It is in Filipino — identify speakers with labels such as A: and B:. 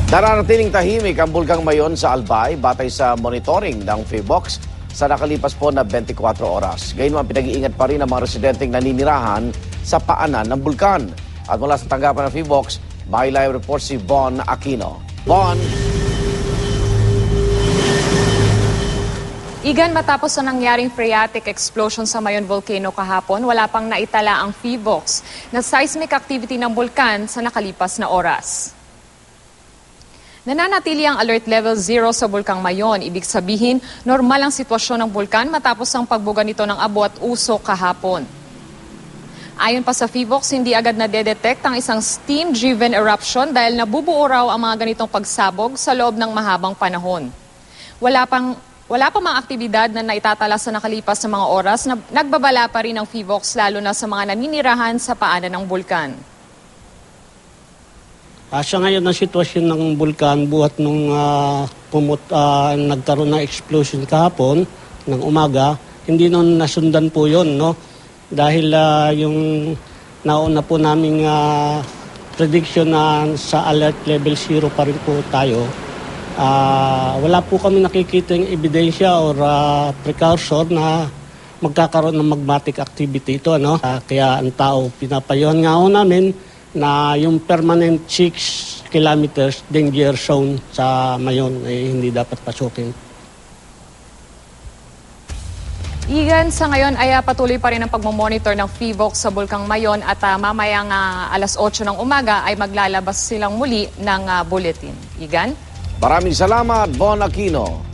A: Nananatiling tahimik ang Bulkang Mayon sa Albay batay sa monitoring ng PHIVOLCS sa nakalipas po na 24 oras. Gayunman pinag-iingat pa rin ang mga residenteng naninirahan sa paanan ng bulkan. At mula sa tanggapan ng PHIVOLCS, may live report si Bon Aquino. Bon!
B: Igan, matapos na nangyaring phreatic explosion sa Mayon Volcano kahapon, wala pang naitala ang PHIVOLCS na seismic activity ng bulkan sa nakalipas na oras. Nananatili ang alert level 0 sa Bulkang Mayon. Ibig sabihin, normal ang sitwasyon ng bulkan matapos ang pagbuga nito ng abo at usok kahapon. Ayon pa sa PHIVOLCS, hindi agad na-detect ang isang steam-driven eruption dahil nabubuo raw ang mga ganitong pagsabog sa loob ng mahabang panahon. Wala pa mga aktibidad na naitatala sa nakalipas na mga oras na nagbabala pa rin ang PHIVOLCS lalo na sa mga naninirahan sa paanan ng bulkan.
C: Sa ngayon ang sitwasyon ng bulkan buhat nung nagkaroon ng explosion kahapon ng umaga, hindi nun nasundan po yun, no? Dahil yung nauna po naming prediction na sa alert level 0 pa rin po tayo, wala po kami nakikita yung ebidensya or precaution na magkakaroon ng magmatic activity ito, ano? Kaya ang tao, pinapayuhan nga ho namin na yung permanent 6 kilometers danger zone sa Mayon ay hindi dapat pasukin.
B: Igan, sa ngayon ay patuloy pa rin ang pagmamonitor ng PHIVOLCS sa Bulkang Mayon at mamayang alas 8 ng umaga ay maglalabas silang muli ng bulletin. Igan?
A: Maraming salamat, Bon Aquino.